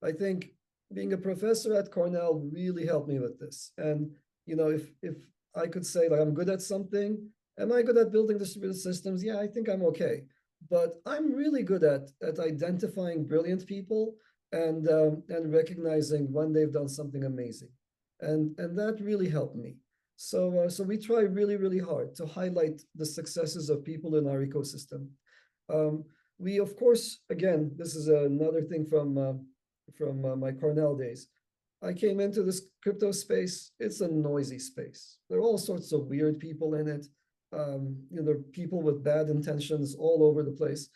I think being a professor at Cornell really helped me with this. And if I could say like I'm good at something, am I good at building distributed systems? Yeah, I think I'm okay. But I'm really good at identifying brilliant people and recognizing when they've done something amazing, and that really helped me. So we try really, really hard to highlight the successes of people in our ecosystem. We, of course, again, this is another thing from my Cornell days. I came into this crypto space. It's a noisy space. There are all sorts of weird people in it. There are people with bad intentions all over the place.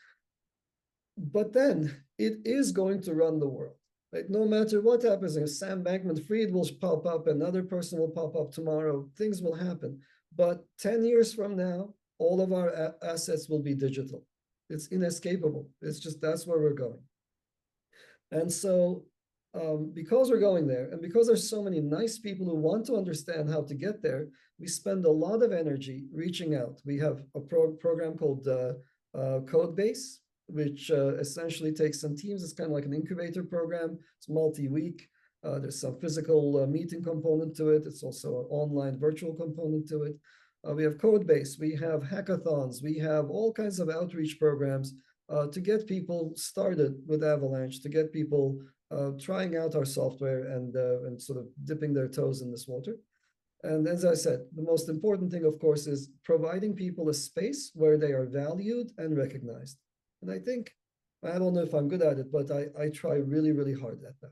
But then it is going to run the world. Right? No matter what happens, if Sam Bankman-Fried will pop up, another person will pop up tomorrow, things will happen. But 10 years from now, all of our assets will be digital. It's inescapable. It's just, that's where we're going. And so because we're going there, and because there's so many nice people who want to understand how to get there, we spend a lot of energy reaching out. We have a program called Codebase, which essentially takes some teams. It's kind of like an incubator program. It's multi-week. There's some physical meeting component to it. It's also an online virtual component to it. We have Codebase. We have hackathons. We have all kinds of outreach programs to get people started with Avalanche, to get people trying out our software and sort of dipping their toes in this water. And as I said, the most important thing, of course, is providing people a space where they are valued and recognized. And I think, I don't know if I'm good at it, but I try really, really hard at that.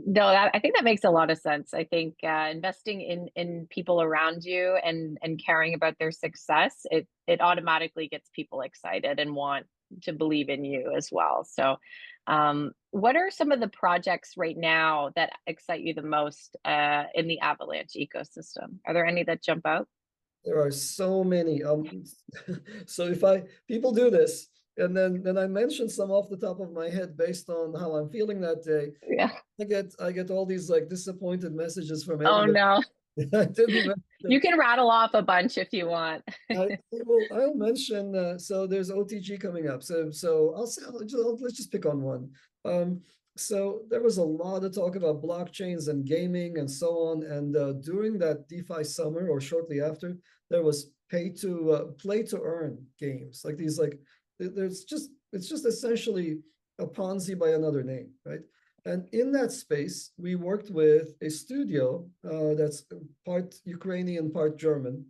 No, I think that makes a lot of sense. I think investing in people around you and caring about their success, it automatically gets people excited and want to believe in you as well. So, what are some of the projects right now that excite you the most in the Avalanche ecosystem? Are there any that jump out? There are so many. So if people do this, and then I mention some off the top of my head based on how I'm feeling that day. Yeah. I get all these like disappointed messages from Oh everybody. no. I didn't mention. You can rattle off a bunch if you want. I'll mention. So there's OTG coming up. So let's just pick on one. Um, so there was a lot of talk about blockchains and gaming and so on. And during that DeFi summer or shortly after, there was play to earn games like these. Like it's just essentially a Ponzi by another name, right? And in that space, we worked with a studio that's part Ukrainian, part German.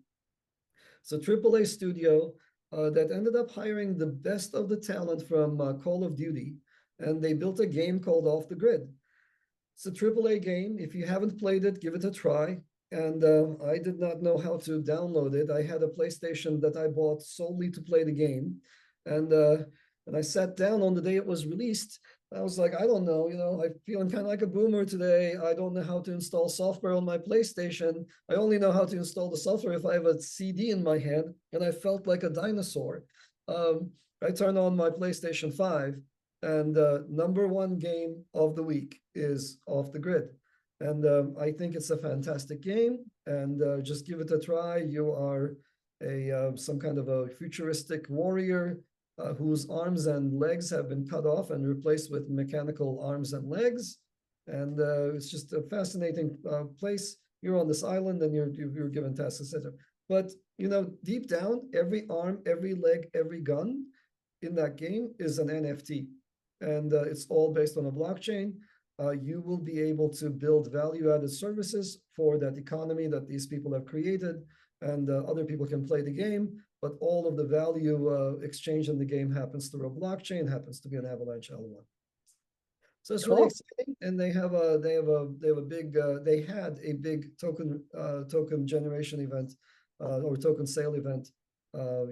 It's a AAA studio that ended up hiring the best of the talent from Call of Duty, and they built a game called Off the Grid. It's a AAA game. If you haven't played it, give it a try. And I did not know how to download it. I had a PlayStation that I bought solely to play the game, and I sat down on the day it was released. I was like, I don't know, I'm feeling kind of like a boomer today. I don't know how to install software on my PlayStation. I only know how to install the software if I have a CD in my hand, and I felt like a dinosaur. I turned on my PlayStation 5, and number one game of the week is Off the Grid. And I think it's a fantastic game, and just give it a try. You are some kind of a futuristic warrior whose arms and legs have been cut off and replaced with mechanical arms and legs. And it's just a fascinating place. You're on this island and you're given tasks, etc. But deep down, every arm, every leg, every gun in that game is an NFT, and it's all based on a blockchain. You will be able to build value-added services for that economy that these people have created, and other people can play the game, but all of the value exchange in the game happens through a blockchain, happens to be an Avalanche L1. So it's really exciting, and they had a big token generation event or token sale event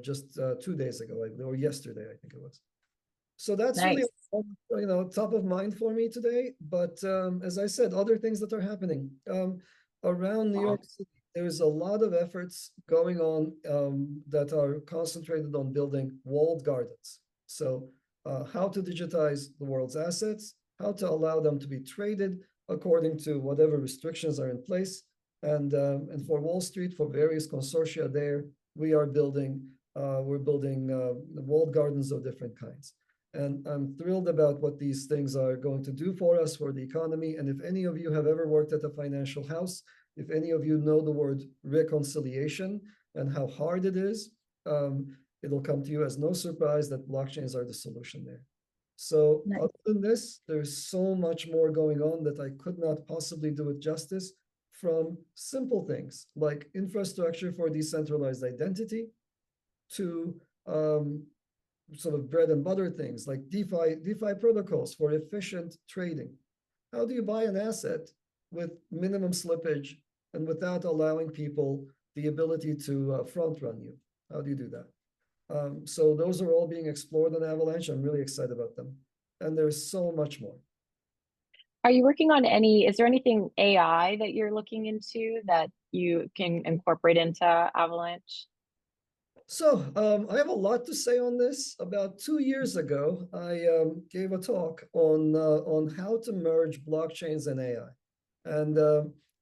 just 2 days ago, or yesterday, I think it was. So that's Nice. really top of mind for me today. But as I said, other things that are happening around New York City. There's a lot of efforts going on that are concentrated on building walled gardens. So how to digitize the world's assets, how to allow them to be traded according to whatever restrictions are in place. And for Wall Street, for various consortia there, we're building walled gardens of different kinds. And I'm thrilled about what these things are going to do for us, for the economy. And if any of you have ever worked at a financial house, if any of you know the word reconciliation and how hard it is, it'll come to you as no surprise that blockchains are the solution there. So Nice. other than this, there's so much more going on that I could not possibly do it justice, from simple things like infrastructure for decentralized identity to sort of bread and butter things like DeFi protocols for efficient trading. How do you buy an asset with minimum slippage and without allowing people the ability to front run you? How do you do that? So those are all being explored on Avalanche. I'm really excited about them. And there's so much more. Are you working on is there anything AI that you're looking into that you can incorporate into Avalanche? So I have a lot to say on this. About 2 years ago, I gave a talk on how to merge blockchains and AI. And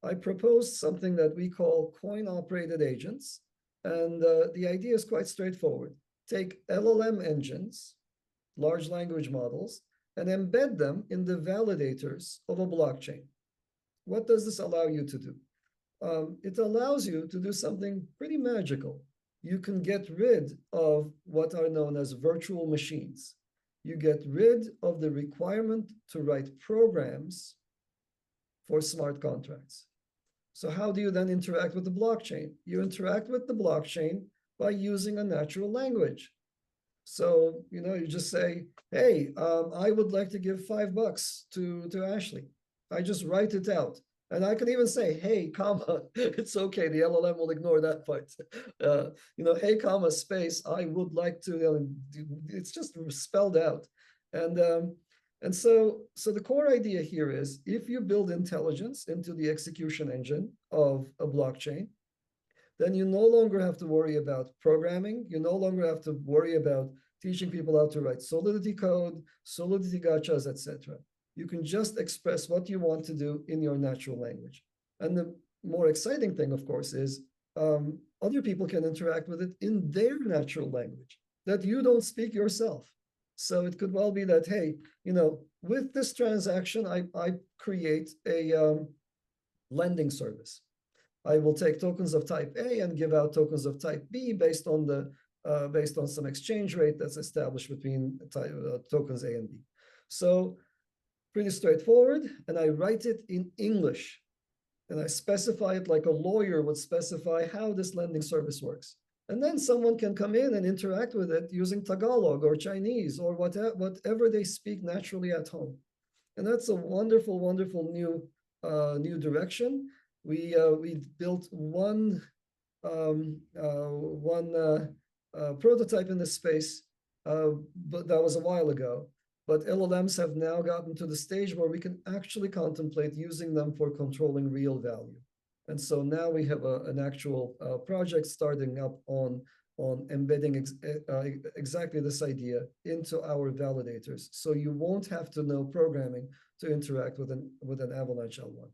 I proposed something that we call coin-operated agents. And the idea is quite straightforward. Take LLM engines, large language models, and embed them in the validators of a blockchain. What does this allow you to do? It allows you to do something pretty magical. You can get rid of what are known as virtual machines. You get rid of the requirement to write programs for smart contracts. So how do you then interact with the blockchain? You interact with the blockchain by using a natural language. So, you just say, hey, I would like to give $5 to Ashley. I just write it out. And I can even say, hey, comma, it's okay. The LLM will ignore that part. Hey, comma, space, I would like to, it's just spelled out. And so the core idea here is, if you build intelligence into the execution engine of a blockchain, then you no longer have to worry about programming. You no longer have to worry about teaching people how to write Solidity code, Solidity gotchas, etc. You can just express what you want to do in your natural language. And the more exciting thing, of course, is other people can interact with it in their natural language that you don't speak yourself. So it could well be that, hey, with this transaction, I create a lending service. I will take tokens of type A and give out tokens of type B based on some exchange rate that's established between tokens A and B. So pretty straightforward, and I write it in English, and I specify it like a lawyer would specify how this lending service works. And then someone can come in and interact with it using Tagalog or Chinese or whatever they speak naturally at home. And that's a wonderful, wonderful new direction. We built one prototype in this space, but that was a while ago. But LLMs have now gotten to the stage where we can actually contemplate using them for controlling real value. And so now we have an actual project starting up on embedding exactly this idea into our validators. So you won't have to know programming to interact with an Avalanche L1.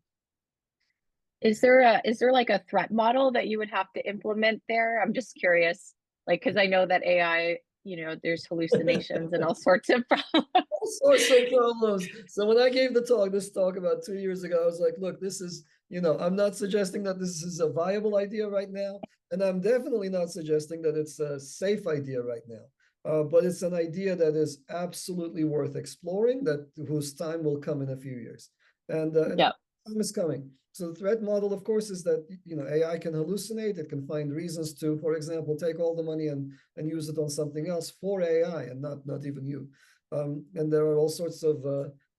Is there like a threat model that you would have to implement there? I'm just curious, like, because I know that AI, there's hallucinations and all sorts of problems. All sorts of problems. So when I gave this talk about 2 years ago, I was like, look, this is, I'm not suggesting that this is a viable idea right now. And I'm definitely not suggesting that it's a safe idea right now. But it's an idea that is absolutely worth exploring, whose time will come in a few years. And Yeah. time is coming. So the threat model, of course, is that AI can hallucinate. It can find reasons to, for example, take all the money and use it on something else for AI and not even you. And there are all sorts of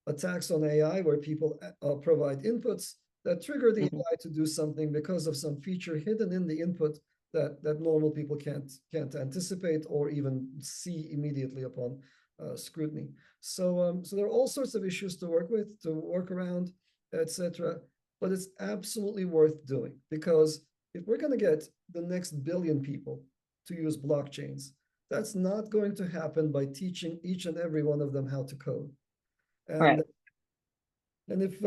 attacks on AI where people provide inputs that trigger the AI to do something because of some feature hidden in the input that normal people can't anticipate or even see immediately upon scrutiny. So there are all sorts of issues to work around, etc. But it's absolutely worth doing, because if we're going to get the next billion people to use blockchains, that's not going to happen by teaching each and every one of them how to code. Right. And if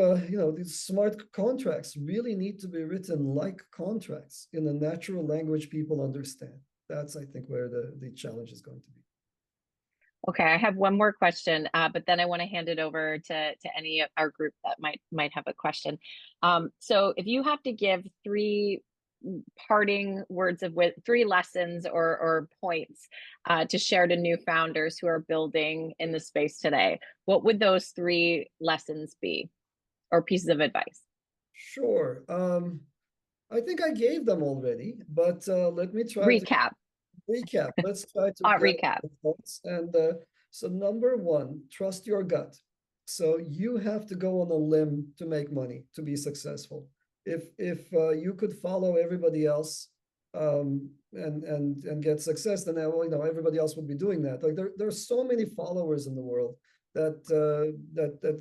these smart contracts really need to be written like contracts in a natural language people understand. That's, I think, where the challenge is going to be. Okay, I have one more question, but then I want to hand it over to any of our group that might have a question. So if you have to give three parting words of three lessons or points to share to new founders who are building in the space today, what would those three lessons be, or pieces of advice? Sure. I think I gave them already, but let me try to Recap. recap. Let's try to Hot get recap. the thoughts. And so number one, trust your gut. So you have to go on a limb to make money, to be successful. If you could follow everybody else and get success, then everybody else would be doing that. Like there are so many followers in the world that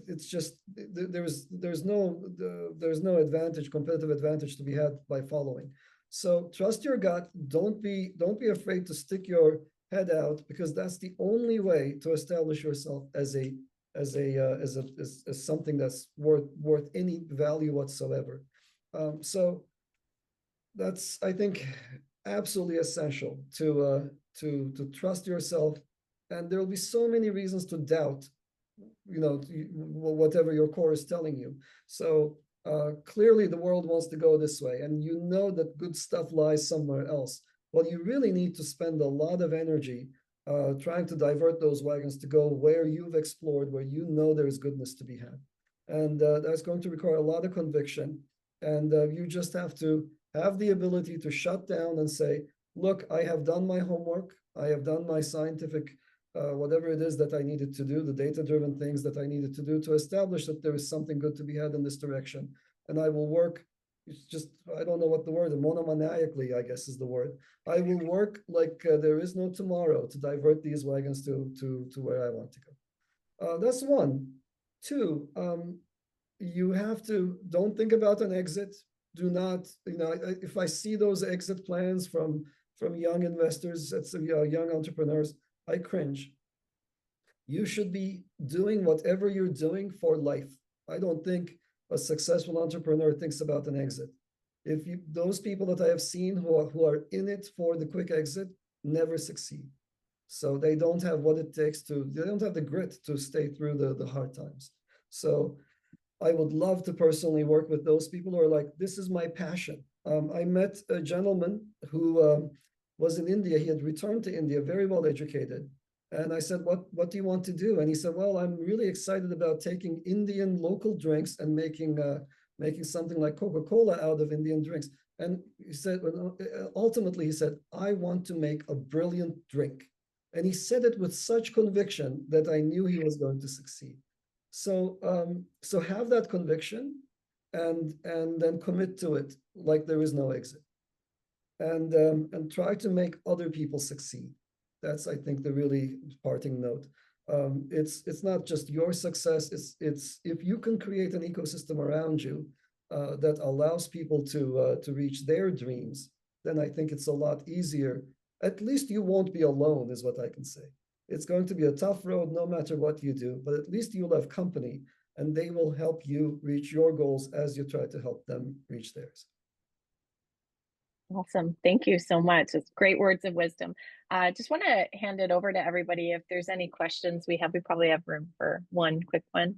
it's just there's no competitive advantage to be had by following. So trust your gut. Don't be afraid to stick your head out, because that's the only way to establish yourself as something that's worth any value whatsoever. So that's, I think, absolutely essential to trust yourself. And there will be so many reasons to doubt, whatever your core is telling you. So clearly the world wants to go this way, and that good stuff lies somewhere else. Well, you really need to spend a lot of energy trying to divert those wagons to go where you've explored, where there's goodness to be had. And that's going to require a lot of conviction. And you just have to have the ability to shut down and say, look, I have done my homework. I have done my scientific whatever it is that I needed to do, the data-driven things that I needed to do to establish that there is something good to be had in this direction. And I will work, I don't know what the word, monomaniacally, I guess is the word. I will work like there is no tomorrow to divert these wagons to where I want to go. That's one. Two, you have to, don't think about an exit. Do not, if I see those exit plans from young investors, young entrepreneurs, I cringe. You should be doing whatever you're doing for life. I don't think a successful entrepreneur thinks about an exit. Those people that I have seen who are in it for the quick exit never succeed. So they don't have what it takes they don't have the grit to stay through the hard times. So I would love to personally work with those people who are like, this is my passion. I met a gentleman who was in India. He had returned to India, very well educated. And I said, what do you want to do? And he said, well, I'm really excited about taking Indian local drinks and making something like Coca-Cola out of Indian drinks. And he said, ultimately, he said, I want to make a brilliant drink. And he said it with such conviction that I knew he was going to succeed. So have that conviction and then commit to it like there is no exit. And try to make other people succeed. That's, I think, the really parting note. It's not just your success. It's if you can create an ecosystem around you that allows people to reach their dreams, then I think it's a lot easier. At least you won't be alone, is what I can say. It's going to be a tough road no matter what you do, but at least you'll have company and they will help you reach your goals as you try to help them reach theirs. Awesome. Thank you so much. It's great words of wisdom. Just want to hand it over to everybody. If there's any questions we probably have room for one quick one.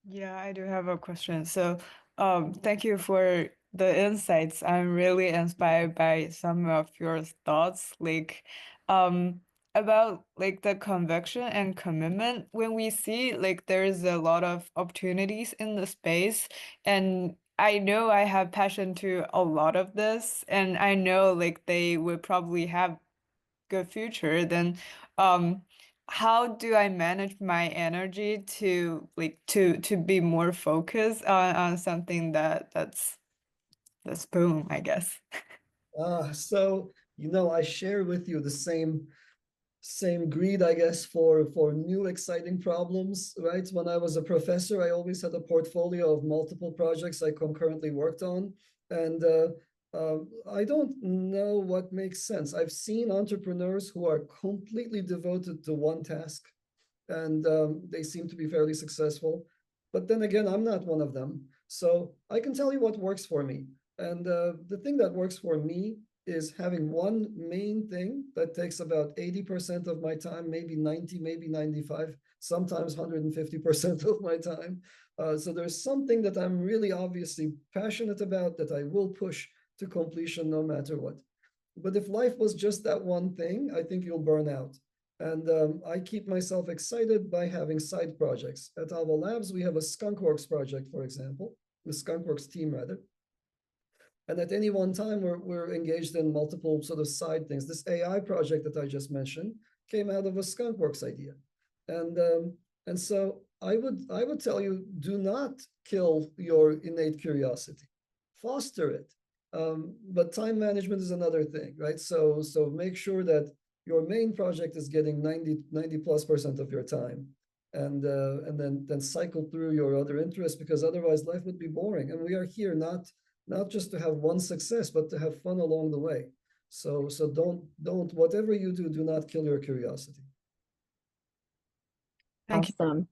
Yeah, I do have a question. So, thank you for the insights. I'm really inspired by some of your thoughts, like, about like the conviction and commitment. When we see like there's a lot of opportunities in the space, and I know I have passion to a lot of this, and I know like they would probably have good future, then how do I manage my energy to like to be more focused on something that's boom, I guess. So I share with you the same greed, I guess, for new exciting problems, right? When I was a professor, I always had a portfolio of multiple projects I concurrently worked on, and I don't know what makes sense. I've seen entrepreneurs who are completely devoted to one task, and they seem to be fairly successful. But then again, I'm not one of them, so I can tell you what works for me. And the thing that works for me is having one main thing that takes about 80% of my time, maybe 90, maybe 95, sometimes 150% of my time. So there's something that I'm really obviously passionate about that I will push to completion no matter what. But if life was just that one thing, I think you'll burn out. And I keep myself excited by having side projects. At Ava Labs, we have a Skunkworks project, for example, the Skunkworks team, rather. And at any one time, we're engaged in multiple sort of side things. This AI project that I just mentioned came out of a Skunkworks idea. And so I would tell you, do not kill your innate curiosity. Foster it. But time management is another thing, right? So make sure that your main project is getting 90+% of your time, and then cycle through your other interests, because otherwise life would be boring. And we are here not just to have one success, but to have fun along the way. So don't whatever you do, do not kill your curiosity. Thank you. Awesome.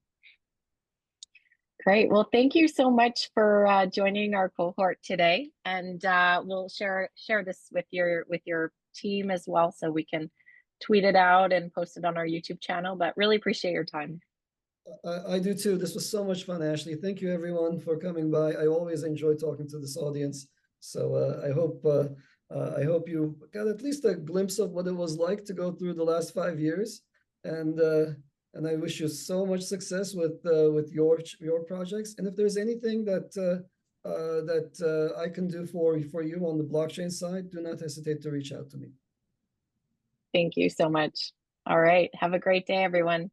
Great. Well, thank you so much for joining our cohort today, and we'll share this with your team as well, so we can tweet it out and post it on our YouTube channel. But really appreciate your time. I do too. This was so much fun, Ashley. Thank you everyone for coming by. I always enjoy talking to this audience. So I hope you got at least a glimpse of what it was like to go through the last 5 years. And I wish you so much success with your projects. And if there's anything that I can do for you on the blockchain side, do not hesitate to reach out to me. Thank you so much. All right. Have a great day, everyone.